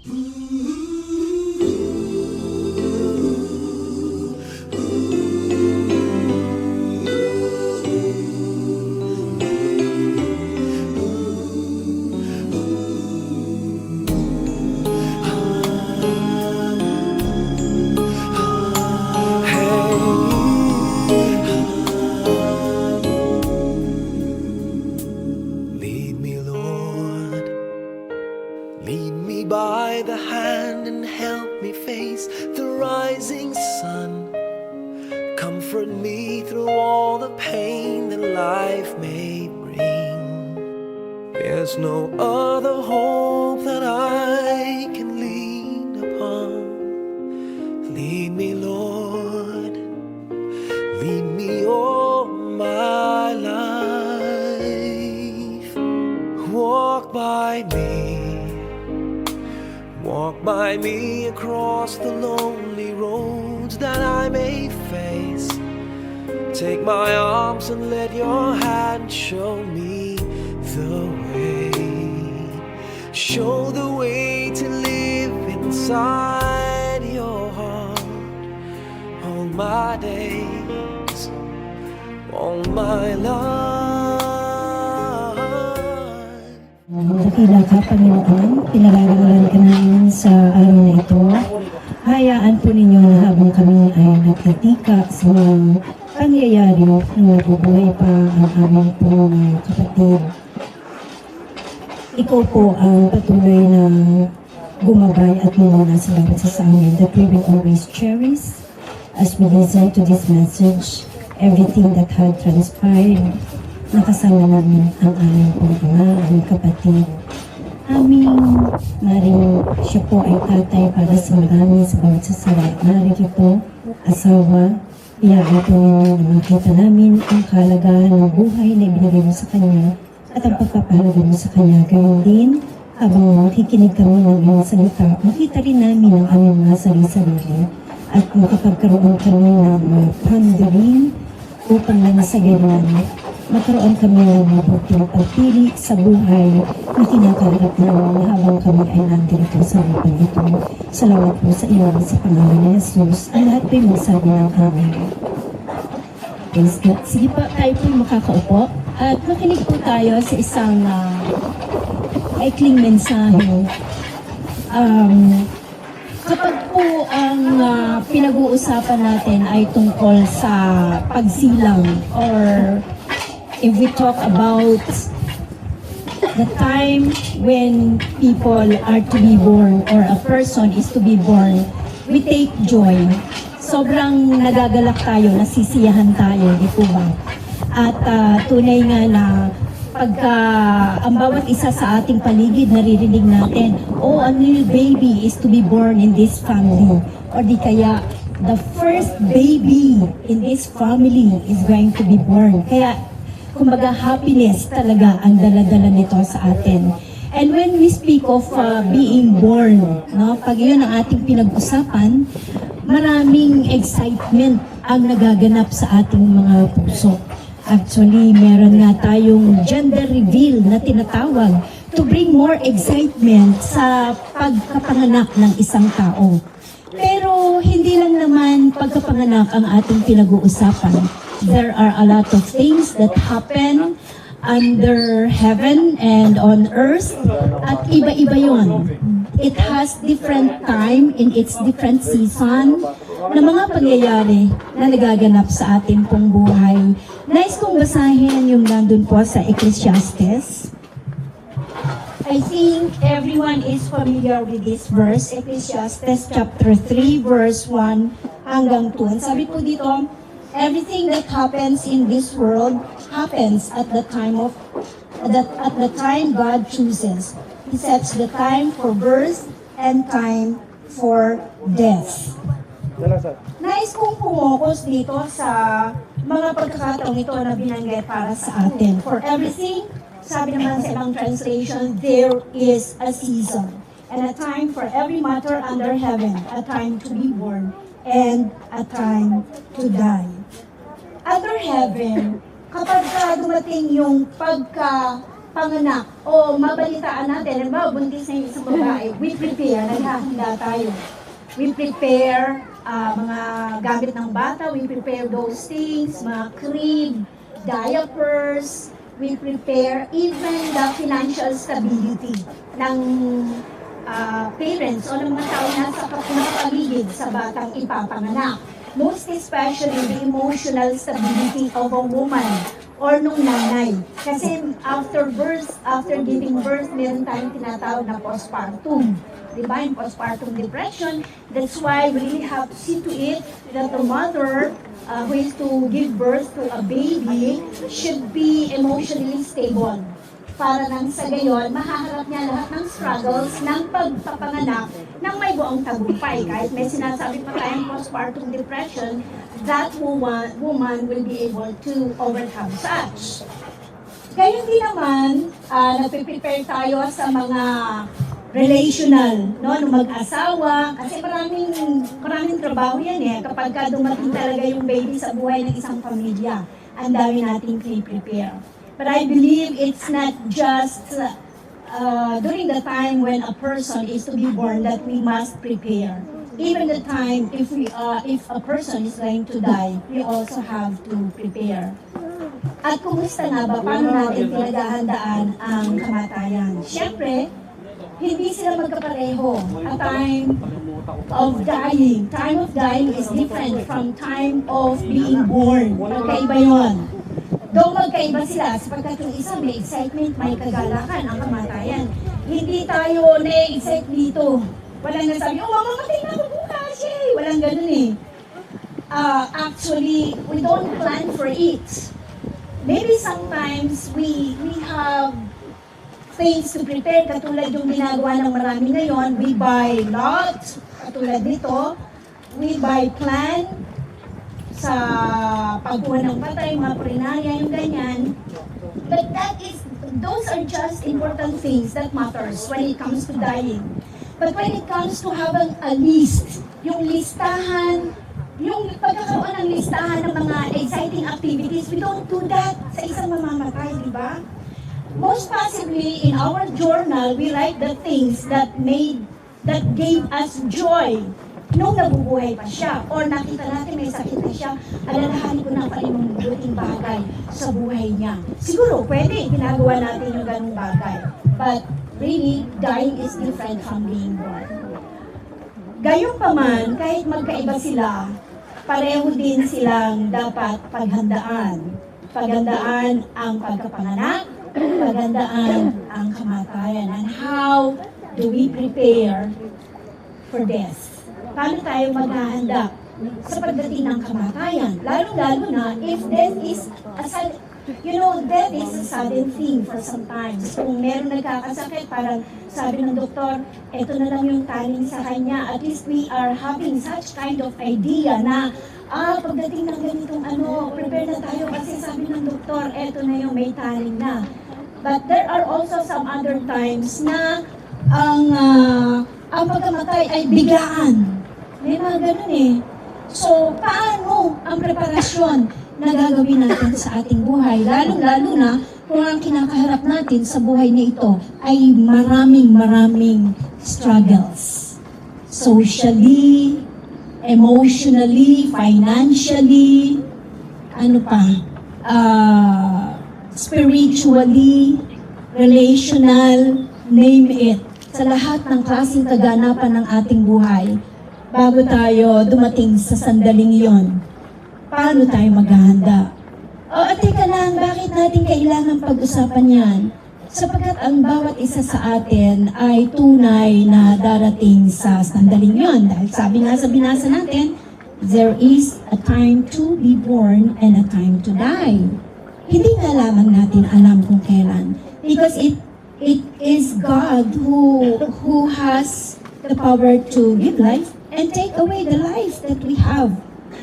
Lead me, Lord, lead me by the hand and help me face the rising sun. Comfort me through all the pain that life may bring. There's no other hope that I can lean upon. Lead me, Lord, lead me all my life. Walk by me across the lonely roads that I may face. Take my arms and let your hand show me the way. Show the way to live inside your heart all my days, all my life. Dakila ka, Panginoon, pinag-aaralan ka namin sa araw na ito. Hayaan po ninyo na habang kami ay nagkatika sa mga pangyayari na mabubuhay pa ang aming pong kapatid. Ikaw po ang patuloy na gumabay at muna sa bawat sa amin that we will always cherish as we listen to this message, everything that had transpired. Nakasama namin ang aming pong ama, aming kapatid. Aming maring siya po ay tatay para sa marami sa bawat sasara. Maring po, asawa, iyagan po ninyo na makita namin ang kalagahan ng buhay na ibinigay mo sa kanya at ang pagpapahalaga mo sa kanya. Gayun din, habang makikinig kami ng iyong salita, makita rin namin ang aming mga sarili-sarili at makapagkaroon kami ng pondering upang namasagalan magkaroon kami ng mabuting pagpili sa buhay na kinakalap namin habang kami ay nandito sa lupain ito. Salamat po sa iyo sa pangalan ni Jesus. Ang lahat po'y magsabi ng amin. Praise God. Sige pa, tayo po'y makakaupo at makinig po tayo sa isang maikling mensahe. Kapag po ang pinag-uusapan natin ay tungkol sa pagsilang, or if we talk about the time when people are to be born or a person is to be born, we take joy. Sobrang nagagalak tayo, nasisiyahan tayo, di po ba? At tunay nga na pagka ang bawat isa sa ating paligid naririnig natin, oh, a little baby is to be born in this family. Or di kaya, the first baby in this family is going to be born. Kaya, kumbaga, happiness talaga ang dala-dala nito sa atin. And when we speak of being born, no, pag yun ang ating pinag-usapan, maraming excitement ang nagaganap sa ating mga puso. Actually, meron nga tayong gender reveal na tinatawag to bring more excitement sa pagkapanganak ng isang tao. Pero hindi lang naman pagkapanganak ang ating pinag-uusapan. There are a lot of things that happen under heaven and on earth, at iba-iba yon. It has different time in its different season na mga pangyayari na nagaganap sa ating pong buhay. Nais kong basahin yung nandun po sa Ecclesiastes. I think everyone is familiar with this verse, Ecclesiastes chapter 3, verse 1 hanggang 2. Sabi po dito, everything that happens in this world happens at the time God chooses. He sets the time for birth and time for death. Nais kong pumokus dito sa mga pagkakataong ito na binanggit para sa atin. For everything, sabi naman sa ibang translation, there is a season and a time for every matter under heaven, a time to be born and a time to die. Under heaven, kapag dumating yung panganak o mabalitaan natin, halimbawa buntis na yung isang babae, we prepare, naghahanda tayo. We prepare mga gamit ng bata, we prepare those things, mga crib, diapers, we prepare even the financial stability ng parents o ng mga tao na sa paligid sa batang ipapanganak. Most especially the emotional stability of a woman or nung nanay. Kasi after birth, after giving birth, meron tayong tinatawag na postpartum. Diba? Yung postpartum depression. That's why we really have to see to it that the mother who is to give birth to a baby should be emotionally stable. Para nang sa gayon, mahaharap niya lahat ng struggles ng pagpapanganak ng may buong tagumpay. Kahit may sinasabi pa tayong postpartum depression, that woman will be able to overcome such. Gayon din naman, nagpe-prepare tayo sa mga relational, no, ng mag-asawa, kasi maraming trabaho yan eh, kapag dumating talaga yung baby sa buhay ng isang pamilya, ang dami nating prepare. But I believe it's not just during the time when a person is to be born that we must prepare. Even the time if a person is going to die, we also have to prepare. At kumusta nga ba, paano natin pinaghahandaan ang kamatayan? Siyempre, hindi sila magkapareho. A time of dying is different from time of being born. Magkaiba yun. Though magkaiba sila, sapagkat yung isa may excitement, may kagalakan, ang kamatayan. Hindi tayo na-excite dito. Walang nasabi, oh, mamamatay na ako bukas, yay! Walang ganun eh. Actually, we don't plan for it. Maybe sometimes we have things to prepare, katulad yung ginagawa ng marami ngayon. We buy lot, katulad dito. We buy plan, sa pagkuha ng patay, mga purinarya, yung ganyan. But those are just important things that matters when it comes to dying. But when it comes to having a list, yung listahan, yung pagkakaroon ng listahan ng mga exciting activities, we don't do that sa isang mamamatay, di ba? Most possibly, in our journal, we write the things that gave us joy nung nabubuhay pa siya, or nakita natin may sakit na siya, alalahanin ko na pala yung mabuting bagay sa buhay niya. Siguro, pwede, ginagawa natin yung ganung bagay. But really, dying is different from being born. Gayong pa man, kahit magkaiba sila, pareho din silang dapat paghandaan. Paghandaan ang pagkapanganak, paghandaan ang kamatayan. And how do we prepare for death? Paano tayo maghahanda sa pagdating ng kamatayan? Lalo-lalo na if death is death is a sudden thing for sometimes. Kung meron nagkakasakit, parang sabi ng doktor, eto na lang yung taling sa kanya. At least we are having such kind of idea na, pagdating ng ganitong prepare na tayo kasi sabi ng doktor, eto na yung may taling na. But there are also some other times na ang pagkamatay ay biglaan. May mga ganun eh. So, paano ang preparasyon na gagawin natin sa ating buhay? Lalong-lalo na kung ang kinakaharap natin sa buhay na ito ay maraming struggles. Socially, emotionally, financially, spiritually, relational, name it. Sa lahat ng klaseng kaganapan ng ating buhay, bago tayo dumating sa sandaling iyon, paano tayo maghahanda? Teka lang, bakit natin kailangan pag-usapan yan? Sapagkat ang bawat isa sa atin ay tunay na darating sa sandaling iyon. Dahil sabi nga sa binasa natin, there is a time to be born and a time to die. Hindi nga lamang natin alam kung kailan. Because it is God who has the power to give life and take away the life that we have.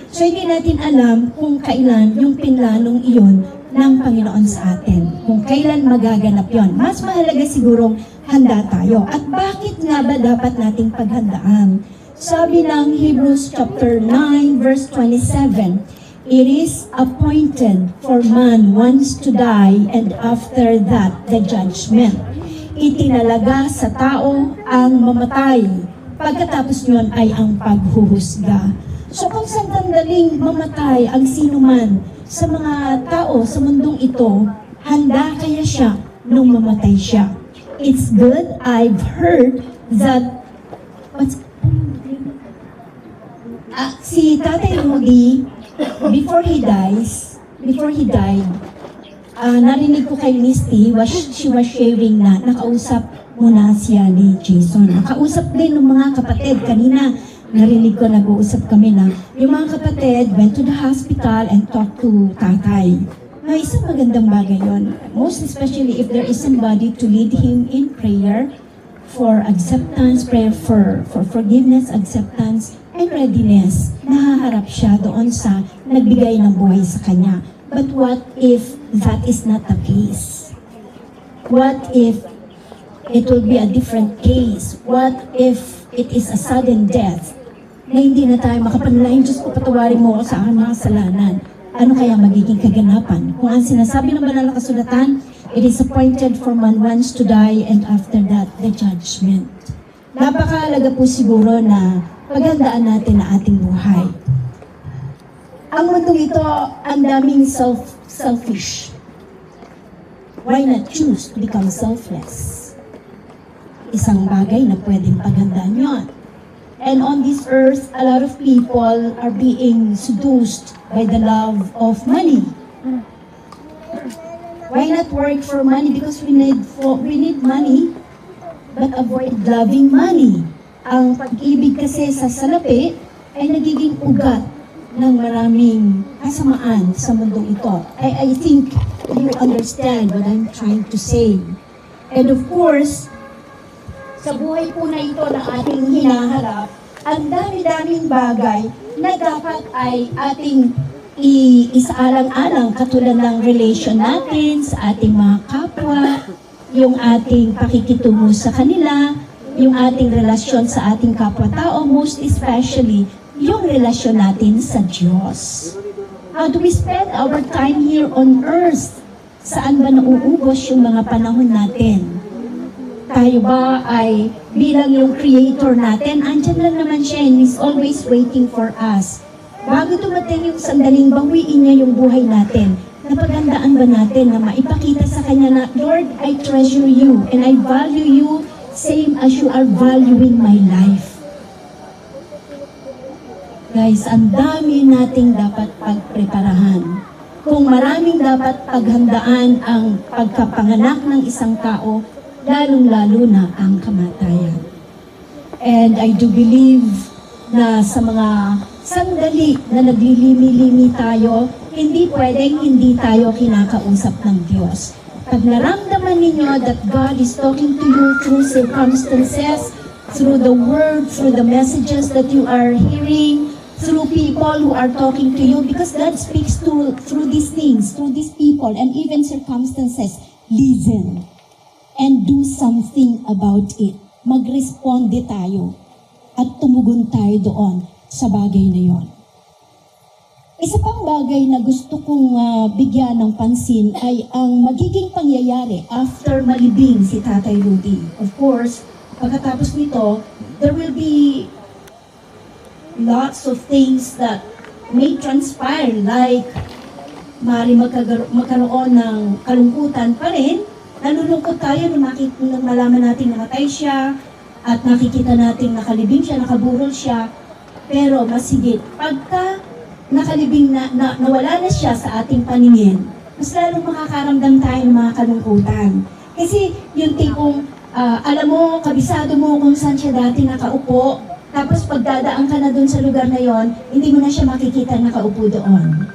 So hindi natin alam kung kailan yung pinlanong iyon ng Panginoon sa atin. Kung kailan magaganap yon. Mas mahalaga sigurong handa tayo. At bakit nga ba dapat nating paghandaan? Sabi ng Hebrews chapter 9 verse 27, It is appointed for man once to die, and after that, the judgment. Itinalaga sa tao ang mamatay. Pagkatapos yun ay ang paghuhusga. So kung sandaling mamatay ang sinuman sa mga tao sa mundong ito, handa kaya siya nung mamatay siya. It's good. I've heard that si Tatay Rudy, before he died, narinig ko kay Misty, she was sharing na nakausap muna siya ni Jason. Nakausap din ng mga kapatid. Kanina, narinig ko nag-uusap kami na yung mga kapatid went to the hospital and talked to Tatay. Na isang magandang bagay yun. Most especially if there is somebody to lead him in prayer for acceptance, prayer for forgiveness, acceptance, and readiness. Nahaharap siya doon sa nagbigay ng buhay sa kanya. But what if that is not the case? What if it will be a different case? What if it is a sudden death na hindi na tayo makapanalangin, Diyos ko, patawarin mo ako sa aking mga kasalanan? Ano kaya magiging kaganapan? Kung ang sinasabi ng banal na kasulatan, it is appointed for man once to die, and after that, the judgment. Napakahalaga po siguro na paghandaan natin ang ating buhay. Ang mundong ito, ang daming selfish. Why not choose to become selfless? Isang bagay na pwedeng paghandaan yun. And on this earth, a lot of people are being seduced by the love of money. Why not work for money? Because we need money, but avoid loving money. Ang pag-ibig kasi sa salapi ay nagiging ugat ng maraming kasamaan sa mundong ito. I think you understand what I'm trying to say. And of course, sa buhay po na ito na ating hinaharap, ang dami-daming bagay na dapat ay ating isaalang-alang, katulad ng relation natin sa ating mga kapwa, yung ating pakikitungo sa kanila, yung ating relasyon sa ating kapwa-tao, most especially yung relasyon natin sa Diyos. How do we spend our time here on earth? Saan ba nauubos yung mga panahon natin? Tayo ba ay bilang yung creator natin, andyan lang naman siya and is always waiting for us. Bago dumating yung sandaling bawiin niya yung buhay natin, napaghandaan ba natin na maipakita sa Kanya na, Lord, I treasure you and I value you same as you are valuing my life. Guys, ang dami nating dapat pagpreparahan. Kung maraming dapat paghandaan ang pagkapanganak ng isang tao, lalong-lalo na ang kamatayan. And I do believe na sa mga sandali na naglilimi-limi tayo, hindi pwedeng hindi tayo kinakausap ng Diyos. Pag naramdaman ninyo that God is talking to you through circumstances, through the word, through the messages that you are hearing, through people who are talking to you, because God speaks through these things, through these people, and even circumstances, listen and do something about it. Magresponde tayo at tumugon tayo doon sa bagay na yon. Isa pang bagay na gusto kong bigyan ng pansin ay ang magiging pangyayari after malibing si Tatay Rudy. Of course, pagkatapos nito, there will be lots of things that may transpire, like maaari magkaroon ng kalungkutan pa rin. Nalulungkot tayo nung malaman natin namatay siya at nakikita natin nakalibing siya, nakaburol siya. Pero masigit, pagka nakalibing nawala na siya sa ating paningin, mas lalong makakaramdam tayo ng mga kalungkutan. Kasi yung tipong, alam mo, kabisado mo kung saan siya dati nakaupo, tapos pagdadaan ka na dun sa lugar na yon, hindi mo na siya makikita nakaupo doon.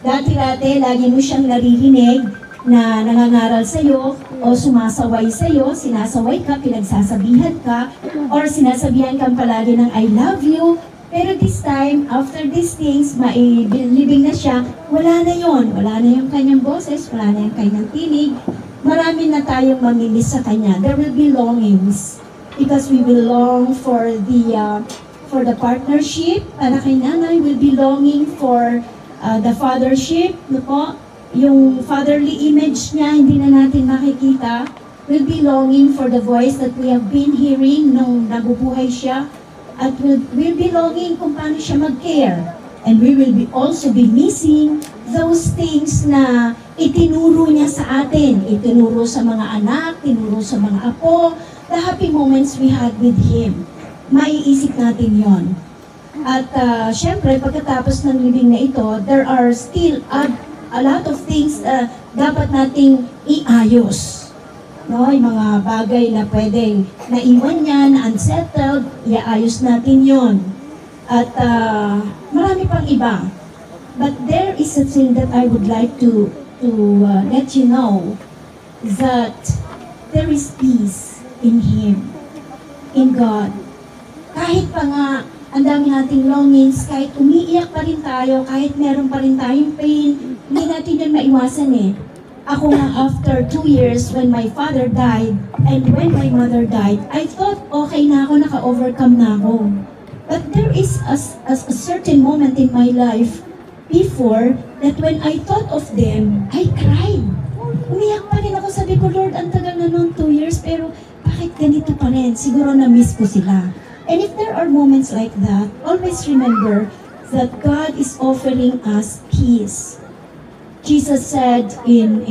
Dati-dati, lagi mo siyang naririnig na nangangaral sa'yo o sumasaway sa'yo, sinasaway ka, pinagsasabihan ka, or sinasabihan kang palagi ng I love you. Pero this time, after these things, mailibing na siya, wala na yon. Wala na yung kanyang boses, wala na yung kanyang tinig. Marami na tayong mamimiss sa kanya. There will be longings. Because we will long for the partnership para kay nanay, will be longing for the fathership, no po, yung fatherly image niya, hindi na natin makikita. We'll be longing for the voice that we have been hearing nung nabubuhay siya. At we'll be longing kung paano siya mag-care. And we will also be missing those things na itinuro niya sa atin. Itinuro sa mga anak, tinuro sa mga apo, the happy moments we had with him. Maiisip natin yon. At syempre, pagkatapos ng libing na ito, there are still a lot of things dapat nating iayos. No, yung mga bagay na pwedeng naiwan yan, unsettled, iayos natin yon. At marami pang iba. But there is a thing that I would like to let you know, that there is peace in Him, in God. Kahit pa nga ang dami nating longings, kahit umiiyak pa rin tayo, kahit meron pa rin tayong pain, hindi natin yan maiwasan eh. Ako nga after 2 years when my father died and when my mother died, I thought okay na ako, naka-overcome na ako. But there is a certain moment in my life before that when I thought of them, I cried. Umiyak pa rin ako, sabi ko, Lord, ang tagal na noon 2 years, pero bakit ganito pa rin? Siguro na-miss ko sila. And if there are moments like that, always remember that God is offering us peace. Jesus said in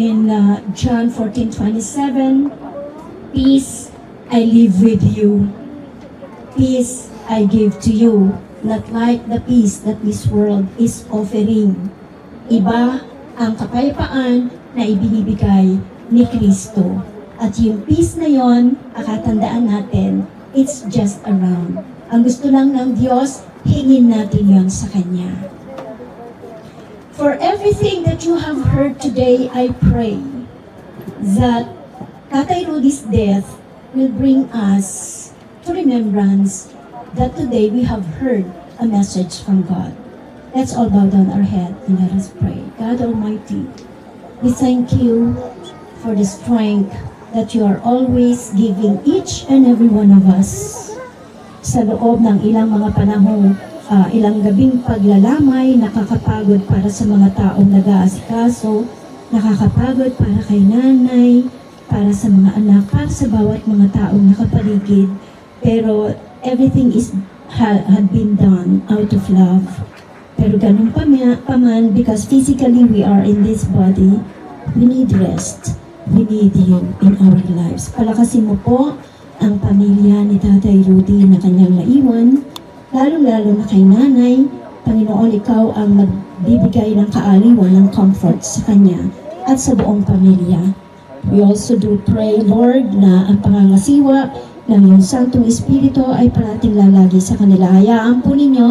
John 14:27, "Peace I leave with you. Peace I give to you, not like the peace that this world is offering." Iba ang kapayapaan na ibinibigay ni Kristo. At yung peace na yon, akatandaan natin, it's just around. Ang gusto lang ng Diyos, hingin natin yon sa Kanya. For everything that you have heard today, I pray that Tatay Rudy's death will bring us to remembrance that today we have heard a message from God. Let's all bow down our head and let us pray. God Almighty, we thank you for the strength that you are always giving each and every one of us sa loob ng ilang mga panahong ilang gabing paglalamay, nakakapagod para sa mga taong nag-aasikaso, nakakapagod para kay nanay, para sa mga anak, para sa bawat mga taong nakapaligid. Pero everything had been done out of love. Pero ganun pa man, because physically we are in this body, we need rest. We need you in our lives. Palakasin mo po ang pamilya ni Tatay Rudy na kanyang naiwan, lalo-lalo na kay nanay. Panginoon, ikaw ang magbibigay ng kaaliwan, ng comfort sa kanya at sa buong pamilya. We also do pray, Lord, na ang pangangasiwa ng iyong Santong Espiritu ay parating lalagi sa kanila. Hayaan po ninyo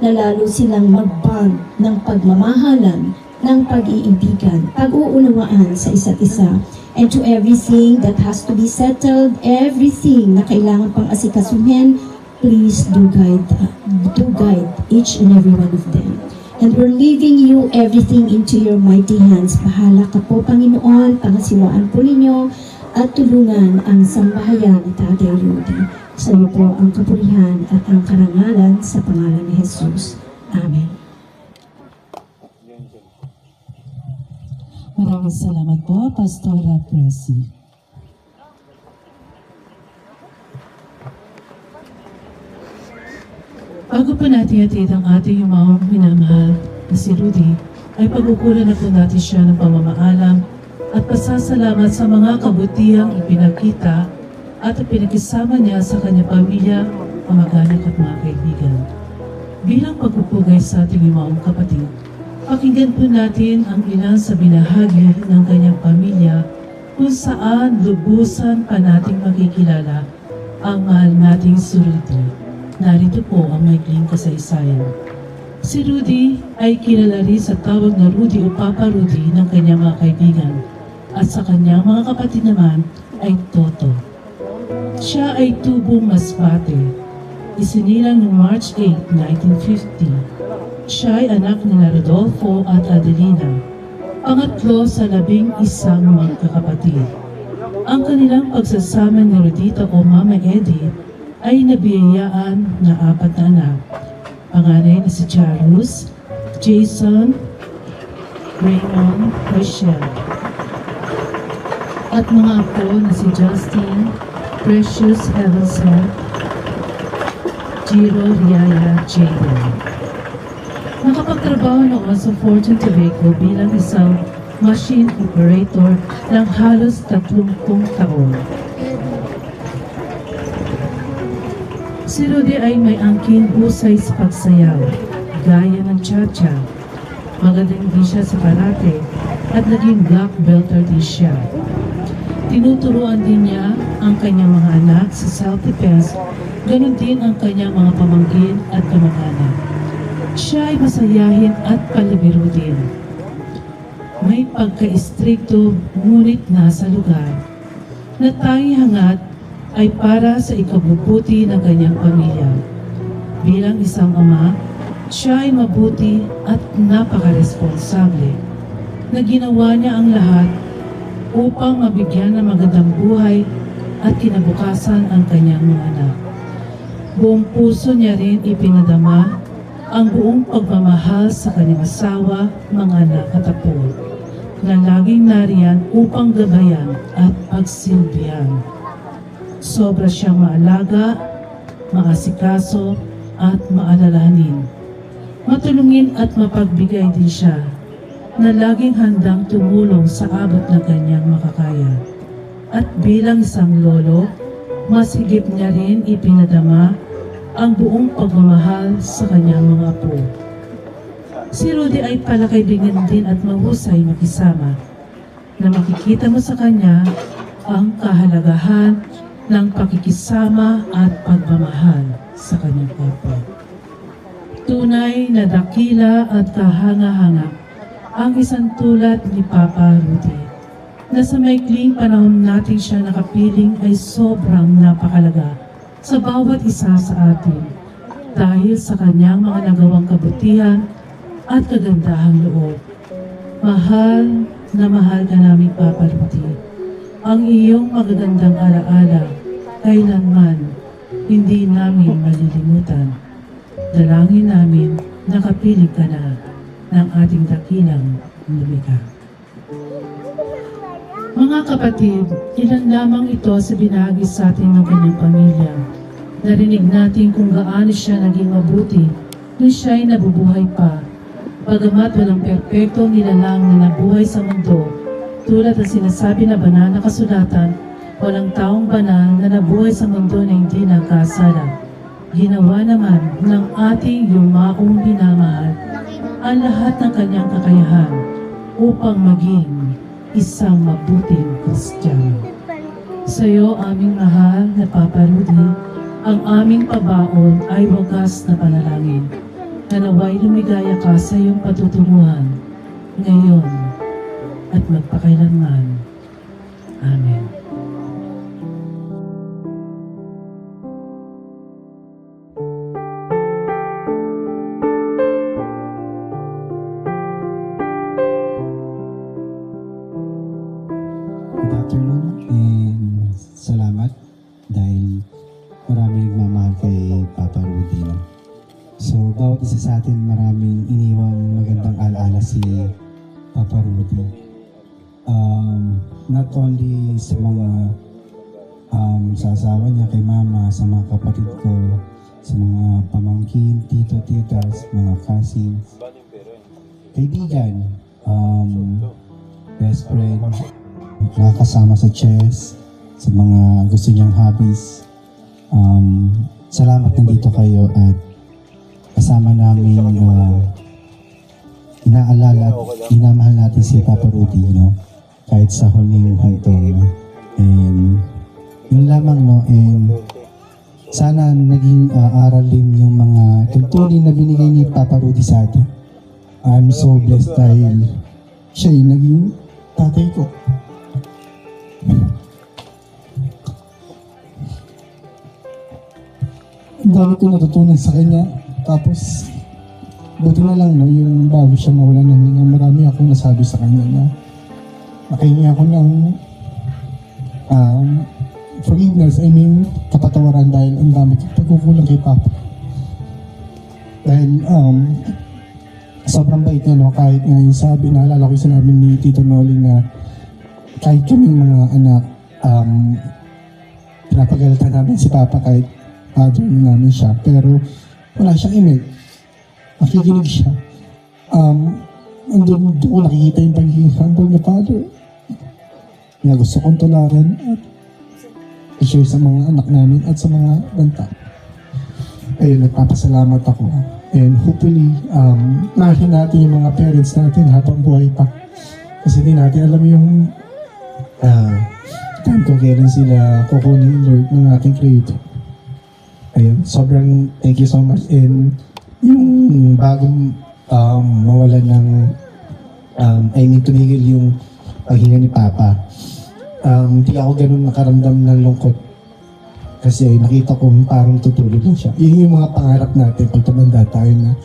na lalo silang mag-bond ng pagmamahalan, ng pag-iibigan, pag-uunawaan sa isa't isa. And to everything that has to be settled, everything na kailangan pang asikasuhin, please do guide each and every one of them. And we're leaving you everything into your mighty hands. Bahala ka po, Panginoon, pangasiwaan po ninyo at tulungan ang sambahayan ni Tatay Rudy. Sa iyo po ang kapurihan at ang karangalan sa pangalan ni Jesus. Amen. Maraming salamat po, Pastora Presi. Bago po natin hatid ang ating mga minamahal na si Rudy, ay pagkukulan na po natin siya ng pamamaalam at pasasalamat sa mga kabutihang ipinakita at pinakisama niya sa kanyang pamilya, kamag-anak at mga kaibigan. Bilang pagpupugay sa ating mga kapatid, pakinggan po natin ang ilan sa binahagi ng kanyang pamilya kung saan lubusan pa nating makikilala ang mahal nating si Rudy. Narito po ang maikling kasaysayan. Si Rudy ay kilala rin sa tawag na Rudy o Papa Rudy ng kanyang mga kaibigan at sa kanyang mga kapatid naman ay Toto. Siya ay tubong Masbate. Isinilang noong March 8, 1950. Siya ay anak ni Rodolfo at Adelina, pangatlo sa 11 magkakapatid. Ang kanilang pagsasama ni Rodita o Mama Edith ay nabiyayaan na 4 na anak. Panganay na si Charles, Jason, Raymond Rochelle. At mga apo na si Justin, Precious Evelson, Giro Riaya Jaden. Nakapagtrabaho noon sa Fortune Tobacco bilang isang machine operator ng halos 30 taon. Si Rudy ay may angking husay sa pagsayaw, gaya ng cha-cha. Magaling din siya sa karate at naging black belter din siya. Tinuturuan din niya ang kanyang mga anak sa self-defense, ganun din ang kanyang mga pamangkin at kamag-anak. Siya ay masayahin at palibiro din. May pagka-istrikto ngunit nasa lugar na tanging hangat ay para sa ikabubuti ng kanyang pamilya. Bilang isang ama, siya ay mabuti at napakaresponsable na ginawa niya ang lahat upang mabigyan ng magandang buhay at kinabukasan ang kanyang mga anak. Buong puso niya rin ipinadama ang buong pagmamahal sa kanyang asawa, mga anak at apo, na laging nariyan upang gabayan at pagsilbihan. Sobra siyang maalaga, maasikaso at maalalahanin. Matulungin at mapagbigay din siya na laging handang tumulong sa abot ng kanyang makakaya. At bilang isang lolo, mas higit niya rin ipinadama ang buong pagmamahal sa kanyang mga apo. Si Rudy ay palakaibigan din at mahusay makisama, na makikita mo sa kanya ang kahalagahan ng pakikisama at pagmamahal sa kanyang kapwa. Tunay na dakila at kahanga-hanga ang isang tulad ni Papa Rudy, na sa maikling panahon natin siya nakapiling ay sobrang napakalaga sa bawat isa sa atin dahil sa kanyang mga nagawang kabutihan at kagandahang loob. Mahal na mahal ka namin, Papa Rudy. Ang iyong magagandang alaala kailanman hindi namin malilimutan. Dalangin namin na kapiling ka na ng ating dakilang lumikha. Mga kapatid, ilan lamang ito sa binahagi sa atin ng kanyang pamilya. Narinig natin kung gaano siya naging mabuti nung siya'y nabubuhay pa. Bagamat walang perpekto nilalang na nabuhay sa mundo, tulad ng sinasabi na banal na kasulatan, walang taong banal na nabuhay sa mundo na hindi nagkasala. Ginawa naman ng ating yumaong minamahal ang lahat ng kanyang kakayahan upang maging isang mabuting Kristiyano. Sa iyo, aming mahal na Papa Rudy, ang aming pabaon ay wagas na panalangin na naway lumigaya ka sa iyong patutunguhan ngayon at magpakailanman. Amen. Good afternoon and salamat dahil maraming nagmamahal kay Papa Rudy. No? So, bawat isa sa atin maraming iniwang magandang alaala si Papa Rudy. Not only sa mga sa asawa niya, kay mama, sa mga kapatid ko, sa mga pamangkin, tito, titas, mga cousins, kaibigan, best friend, nakakasama sa chess, sa mga gusto niyang hobbies. Salamat nandito kayo at kasama namin inaalala at inamahal natin si Papa Rudy, no? Kahit sa huling hantong. No? And yun lamang, no? And sana naging aral din yung mga tuntunin na binigay ni Papa Rudy sa atin. I'm so blessed dahil siya yung naging tatay ko. Ang dami ko natutunan sa kanya. Tapos, buti na lang, no, yung bago siya mawala ng hininga, marami akong nasabi sa kanya na nakahingi ako ng forgiveness, kapatawaran dahil ang dami kong pagkukulang kay Papa. Dahil sobrang bait niya, no? Kahit nga yung sabi, naalala ko yung sinabi ni Tito Noli na kahit kaming mga anak, pinapagalitan namin si Papa kahit father namin siya. Pero wala siyang email. Nakikinig siya. Doon ko nakikita yung pagiging humble na father. Kaya gusto kong tularan at i-share sa mga anak namin at sa mga banta. Ayun, nagpapasalamat ako. And hopefully, mahin natin yung mga parents natin habang buhay pa. Kasi di natin alam yung time kung kailan sila kukunin Lord ng ating Creator. Ayun, sobrang thank you so much. And yung bagong mawalan ng tumigil yung paghinga ni Papa. Hindi ako ganun nakaramdam ng lungkot. Kasi nakita ko parang tutulog lang siya. Yun yung mga pangarap natin pag tumanda tayo na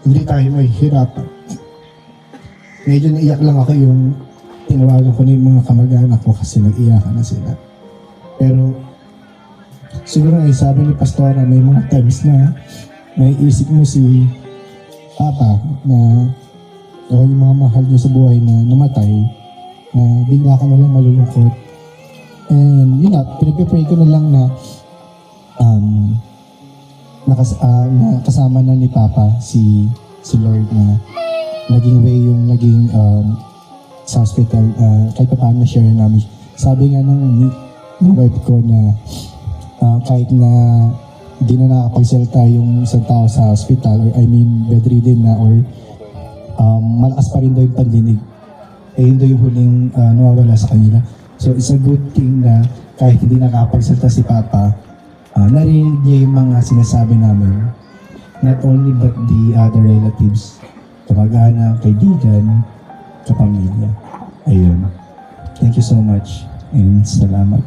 hindi tayo mahihirapan. Medyo naiyak lang ako yung tinawagan ko na yung mga kamag-anak ko kasi nag-iyakan na sila. Pero siguro nga sabi ni Pastora, may mga times na may isip mo si Papa na o yung mga mahal niyo sa buhay na namatay, na bigla ka na lang malulungkot. And yun nga, pinag-pray ko na lang na nakasama na ni Papa si Lord na naging way yung naging sa hospital. Kahit pa paano share namin. Sabi nga ng wife ko na kahit na di na nakapagsalita yung isang tao sa hospital, or I mean bedridden na, or malakas pa rin daw yung pandinig. Yun daw yung huling nawawala sa kanila. So it's a good thing na kahit hindi nakapagsalita si Papa, narinig niya yung mga sinasabi namin. Not only but the other relatives, kamag-anak, kaibigan, kapamilya. Ayun. Thank you so much and salamat.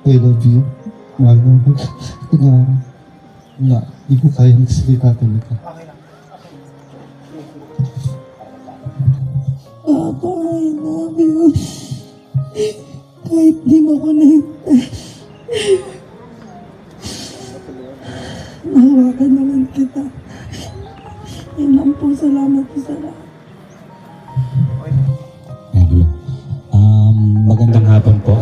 I love you. Mahal mo. Hindi ko kaya magsalita talaga. Papa, I love you. Kahit di mo ko nahawakan naman kita. Yan lang po, salamat po sa lahat. Magandang hapon po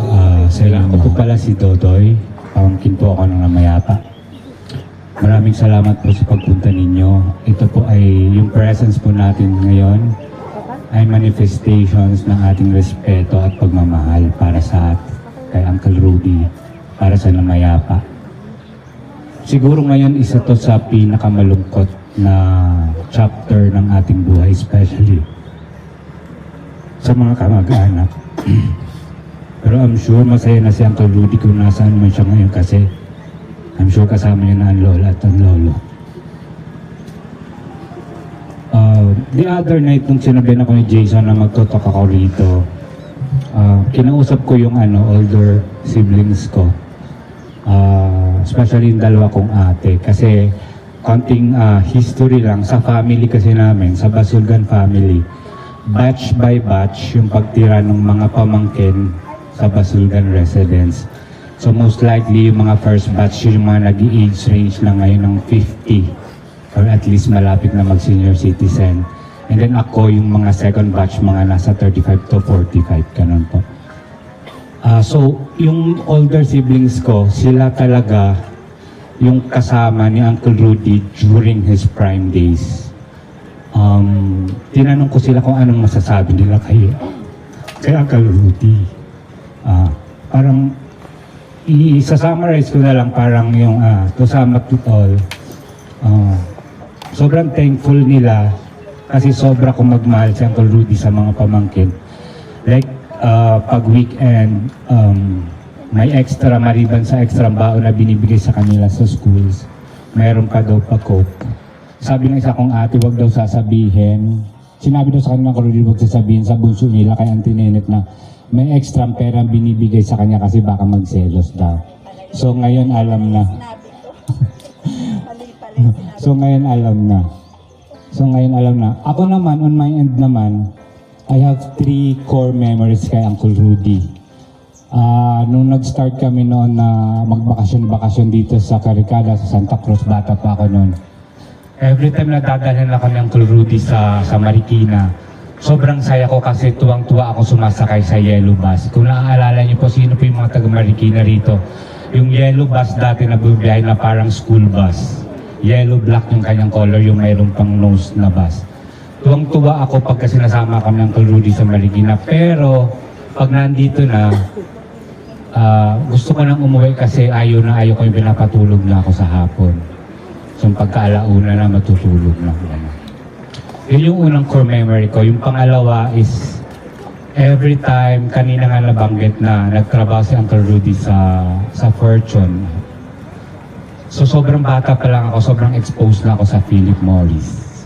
sa inyo. Ako po pala si Dodoy. Pamangkin po ako ng Namayapa. Maraming salamat po sa pagpunta ninyo. Ito po ay yung presence po natin ngayon ay manifestations ng ating respeto at pagmamahal para sa kay Uncle Rudy, para sa Namayapa. Siguro ngayon isa to sa pinakamalungkot na chapter ng ating buhay, especially sa mga kamag-anak. Pero I'm sure masaya na si Uncle Rudy kung nasaan man siya ngayon kasi I'm sure kasama niya na ang lola at ang lolo. The other night nung sinabihan ako ni Jason na magtotalk ako rito, kinausap ko yung older siblings ko. Especially yung dalawa kong ate kasi konting history lang sa family kasi namin, sa Basulgan family. Batch by batch yung pagtira ng mga pamangkin sa Basulgan residence. So most likely yung mga first batch yung mga nag-i-age range na ngayon ng 50 or at least malapit na mag-senior citizen. And then ako yung mga second batch mga nasa 35 to 45, ganun po. So yung older siblings ko, sila talaga yung kasama ni Uncle Rudy during his prime days. Tinanong ko sila kung anong masasabi nila kay Uncle Rudy. Parang i-summarize ko na lang parang yung to sum up it all. Sobrang thankful nila kasi sobra kong magmahal si Uncle Rudy sa mga pamangkin. Like pag weekend, may extra maliban sa extra baon na binibigay sa kanila sa schools. meron pa daw pa-cope. Sabi ng isa kong ate, wag daw sasabihin. Sinabi daw sa kanya ng Kaludi, wag sasabihin sa bunso nila kay Auntie Nenet na may extra pera binibigay sa kanya kasi baka magselos daw. So ngayon alam na. So ngayon alam na. Ako naman, on my end naman, I have 3 core memories kay Uncle Rudy. Nung nag-start kami noon na magbakasyon dito sa Caricada, sa Santa Cruz, bata pa ako noon. Every time na dadalhin ako ng Uncle Rudy sa Marikina, sobrang saya ko kasi tuwang-tuwa ako sumasakay sa yellow bus. Kung naaalala niyo po sino po yung mga taga Marikina rito, yung yellow bus dati na bubiyahe na parang school bus. Yellow black yung kanyang color, yung mayroong pang nose na bus. Tuwang-tuwa ako pagka sinasama kami ng Uncle Rudy sa Marikina. Pero pag nandito na, gusto ko nang umuwi kasi ayaw ko yung pinapatulog na ako sa hapon. So pagkaalauna na matutulog na. Yun yung unang core memory ko. Yung pangalawa is every time, kanina nga nabanggit na nagtrabaho si Uncle Rudy sa Fortune. So sobrang bata pa lang ako, sobrang exposed na ako sa Philip Morris.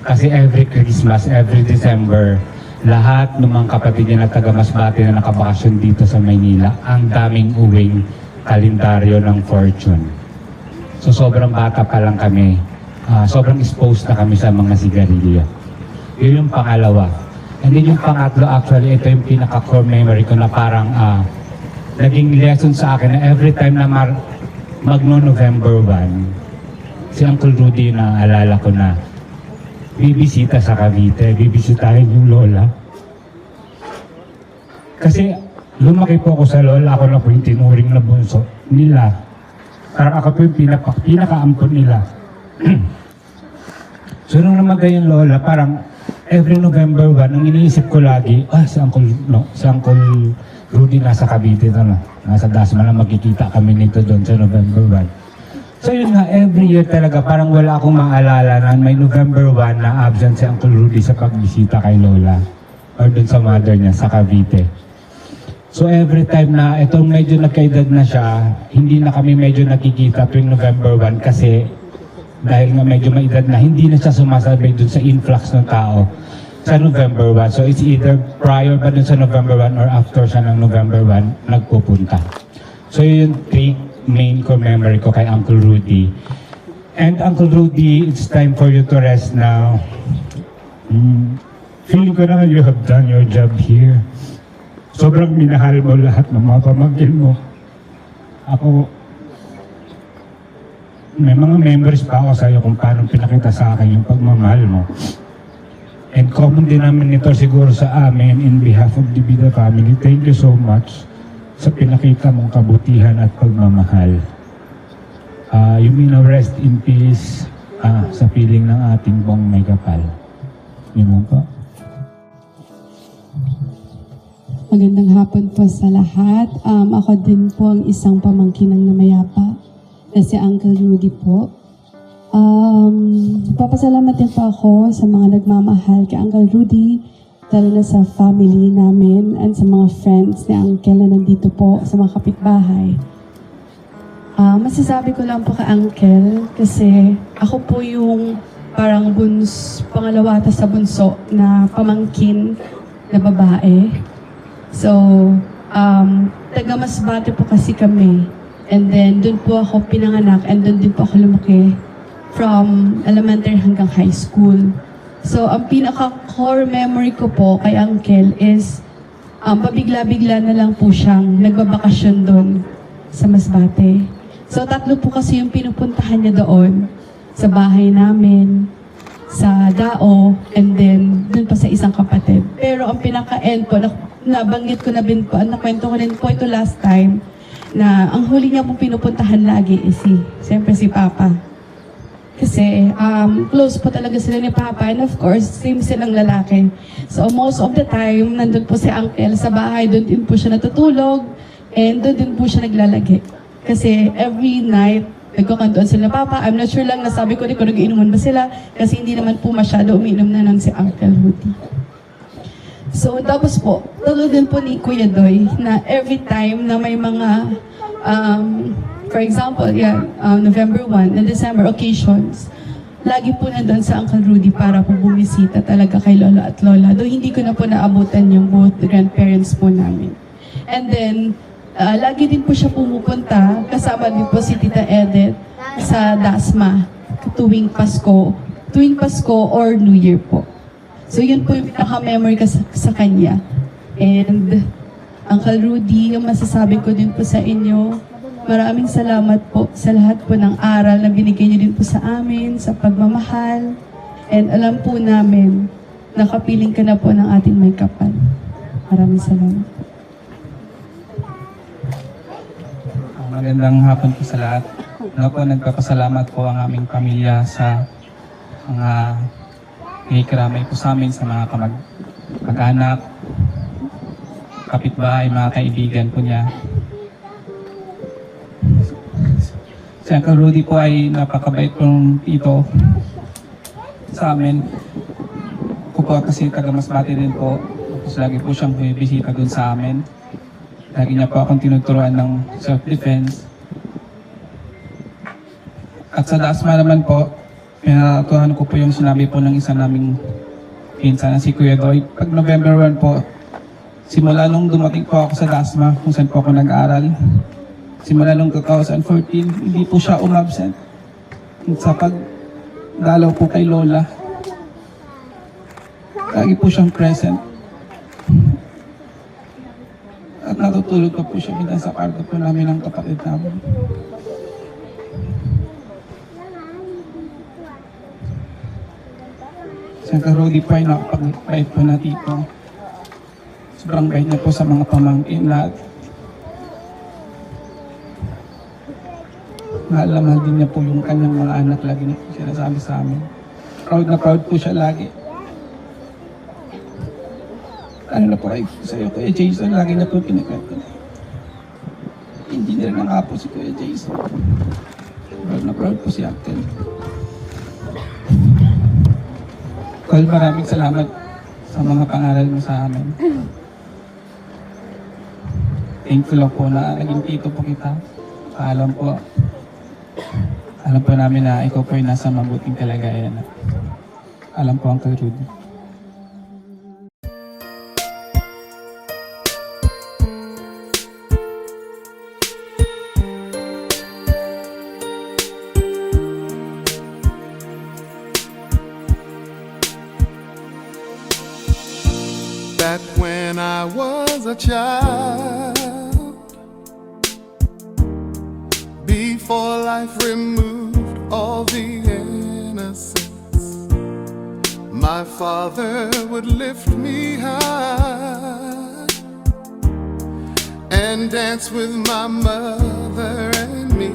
Kasi every Christmas, every December, lahat ng mga kapatid niya na taga Masbate na nakabakasyon dito sa Maynila, ang daming uwing kalendaryo ng Fortune. So sobrang bata pa lang kami, sobrang exposed na kami sa mga sigarilyo. Yun yung pangalawa. And then yung pangatlo, actually, ito yung pinaka-core memory ko na parang naging lesson sa akin na every time na magno-November 1, si Uncle Rudy na alala ko na bibisita sa Cavite, bibisitahin yung lola. Kasi lumaki po ako sa lola, ako na po yung tinuring na bunso nila. Parang ako po yung pinaka-ampon nila. So nung namagay yung lola, parang every November 1, ang iniisip ko lagi, si Uncle Rudy nasa Cavite na, nasa Dasma na magkikita kami nito doon sa November 1. So yun nga, every year talaga, parang wala akong maalala na may November 1 na absent si Uncle Rudy sa pagbisita kay Lola or doon sa mother niya sa Cavite. So every time na itong medyo nagkaedad na siya, hindi na kami medyo nakikita tuwing November 1 kasi dahil nga medyo may edad na, hindi na siya sumasabay doon sa influx ng tao sa November 1. So it's either prior pa dun sa November 1 or after siya ng November 1 nagpupunta. So yun yung 3 main core memory ko kay Uncle Rudy. And Uncle Rudy, it's time for you to rest now. Feeling ko na you have done your job here. Sobrang minahal mo lahat ng mga pamangkin mo. Ako, may mga memories pa ako sa'yo kung paano pinakita sa akin yung pagmamahal mo. And common denominator siguro sa amin in behalf of the Bida family, thank you so much sa pinakita mong kabutihan at pagmamahal. You may now rest in peace sa piling ng ating bong may kapal. Yun lang po. Magandang hapon po sa lahat. Ako din po ang isang pamangkin ng namayapa na si Uncle Rudy po. Papasalamat din po ako sa mga nagmamahal kay Uncle Rudy, lalo na sa family namin and sa mga friends ni Uncle na nandito po sa mga kapitbahay. Masasabi ko lang po kay Uncle kasi ako po yung parang pangalawa sa bunso na pamangkin na babae. So, taga Masbate po kasi kami. And then, dun po ako pinanganak and dun din po ako lumaki from elementary hanggang high school. So, ang pinaka-core memory ko po kay Uncle is pabigla-bigla na lang po siyang nagbabakasyon doon sa Masbate. So, 3 po kasi yung pinupuntahan niya doon sa bahay namin, sa Dao, and then doon pa sa isang kapatid. Pero ang pinaka-end po, nabanggit ko na din po, nakwento ko din po ito last time, na ang huli niya pong pinupuntahan lagi is siyempre si Papa. Kasi close po talaga sila ni Papa and of course, same silang lalaki. So most of the time, nandun po si Uncle sa bahay, doon din po siya natutulog and doon din po siya naglalagi. Kasi every night, nagkukantuan sila ni Papa. I'm not sure lang, nasabi ko rin kung nag-iinuman ba sila kasi hindi naman po masyado umiinom na nun si Uncle Rudy. So tapos po, tuloy din po ni Kuya Doy na every time na may mga For example, November 1 and December occasions, lagi po nandun sa Uncle Rudy para po bumisita talaga kay Lola at Lola. Though hindi ko na po naabutan yung both grandparents po namin. And then, lagi din po siya pumupunta, kasama din po si Tita Edith sa Dasma tuwing Pasko or New Year po. So yun po yung pinaka-memory ka sa kanya. And Uncle Rudy, yung masasabi ko din po sa inyo, maraming salamat po sa lahat po ng aral na binigay niyo din po sa amin, sa pagmamahal. And alam po namin, nakapiling ka na po ng ating may kapal. Maraming salamat. Magandang hapon po sa lahat. Nagpapasalamat po ang aming pamilya sa mga nakikiramay po sa amin, sa mga kamag-anak, kapitbahay, mga kaibigan po niya. Si Uncle Rudy po ay napakabait pong tito sa amin. Ako po kasi taga Masbate din po. Tapos lagi po siyang bumibisita dun sa amin. Lagi niya po akong tinuturuan ng self-defense. At sa Dasma naman po, pinatuhan ko po yung sinabi po ng isa naming pinsan na si Kuya Doy. Pag November 1 po, simula nung dumating po ako sa Dasma, kung saan po ako nag-aaral, simula nung 2014, hindi po siya umabsent sa pagdalaw po kay Lola. Lagi po siyang present. At natutulog pa po siya minsan sa kwarto po namin ng kapatid namin. Si Uncle Rudy po ay nakapag-bait po na tito. Sobrang bait niya po sa mga pamangkin lahat. Mahal na mahal din niya po yung kanyang mga anak. Lagi niya po sinasabi sa amin. Proud na proud po siya lagi. Ano na po ay sa'yo, Kuya Jason, lagi niya po pinakwento. Engineer na nga po si Kuya Jason. Proud na proud po si Uncle. Col, maraming salamat sa mga pangaral mo sa amin. Thankful ako na naging tito po kita. Alam po namin na ikaw po ay nasa mabuting kalagayan. Alam po, Uncle Rudy. Back when I was a child, before life removed all the innocence, my father would lift me high and dance with my mother and me,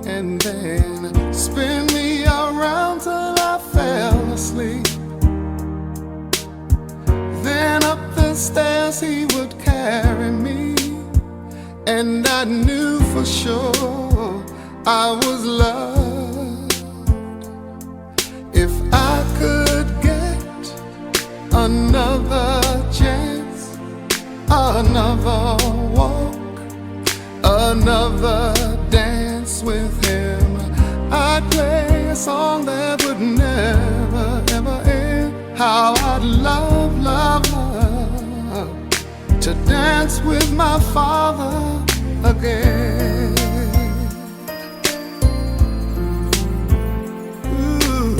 and then spin me around till I fell asleep. Then up the stairs he would carry me, and I knew for sure I was loved. If I could get another chance, another walk, another dance with him, I'd play a song that would never ever end. How I'd love, love, love to dance with my father again. Ooh.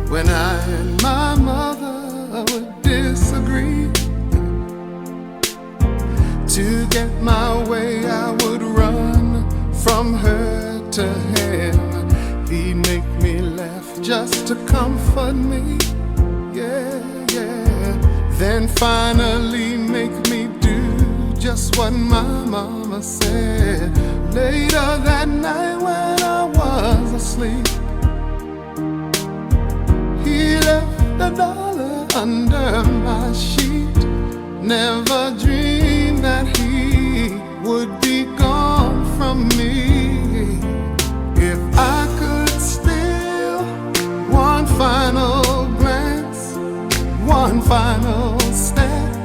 When I and my mother would disagree, to get my way I would run from her to him. He'd make me laugh just to comfort me, yeah, yeah. Then finally make me do just what my mama said. Later that night when I was asleep, he left $1 under my sheet. Never dreamed that he would be gone from me. If I could steal one final glance, one final step,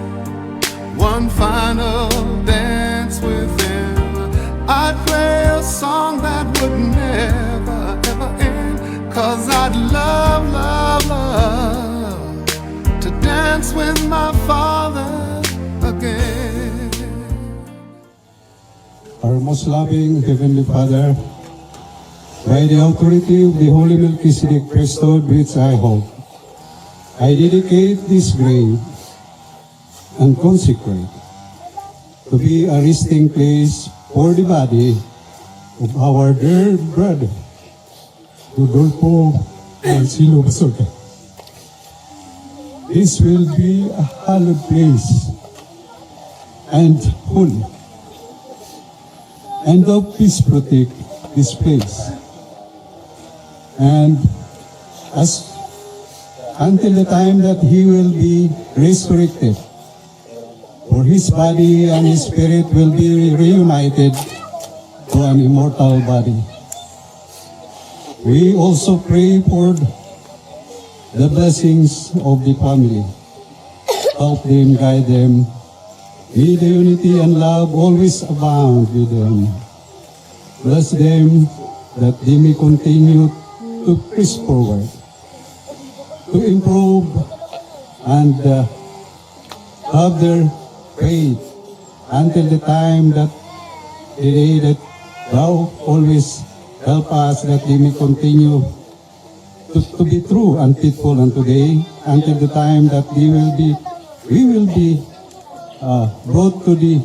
one final dance with him. I'd play a song that would never, ever end. 'Cause I'd love, love, love to dance with my Father again. Our most loving Heavenly Father, by the authority of the Holy Melchizedek priesthood which I hold, I dedicate this grave and consecrate to be a resting place for the body of our dear brother, Rodolfo Marcelo Basolta. This will be a hallowed place and holy. And thou please protect this place. And as until the time that he will be resurrected, for his body and his spirit will be reunited to an immortal body. We also pray for the blessings of the family. Help them, guide them. May the unity and love always abound with them. Bless them that they may continue to push forward, to improve and have their faith until the time that the day that thou always help us, that they may continue to be true and faithful unto thee until the time that we will be brought to the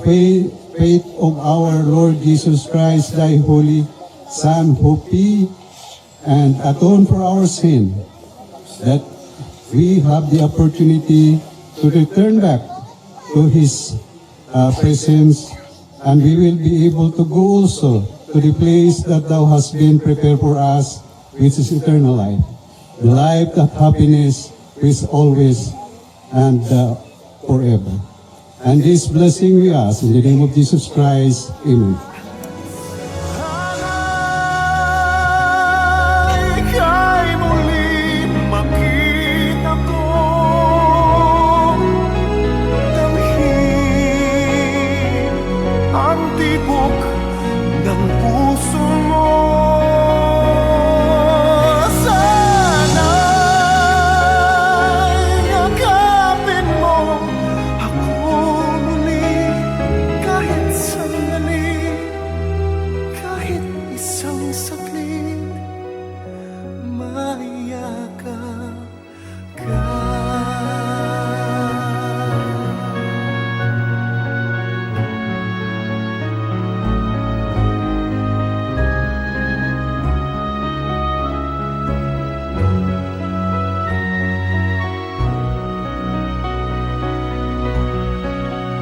faith of our Lord Jesus Christ, thy holy Son, who paid and atoned for our sin, that we have the opportunity to return back to his presence, and we will be able to go also to the place that thou hast been prepared for us, which is eternal life, the life that happiness is always and forever. And this blessing we ask in the name of Jesus Christ. Amen. Ika'y muling makita ko, damhin ang tibok ng puso mo. Sana'y yakapin mo ako muli, kahit sandali, kahit isang saglit, maiyakap ka.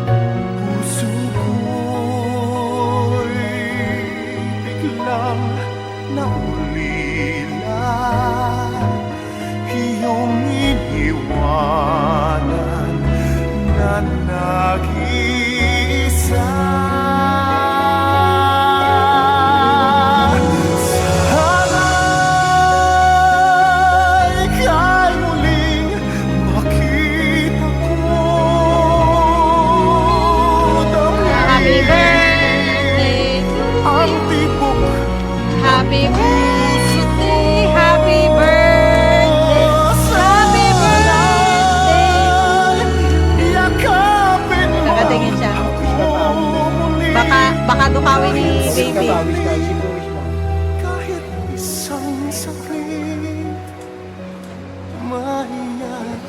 Puso ko'y biglang naulila, iyong iniwanan na nag-iisa. Sana'y ika'y muling makita ko, Happy birthday ang tibok Happy birthday, happy birthday, happy birthday. yakapin mo Nakatingin siya. ako muli, Baka dukawin ni baby. kahit isang saglit, maiyakap.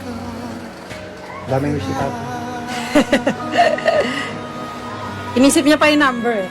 Daming wish ni Papa. Inisip niya pa yung number eh.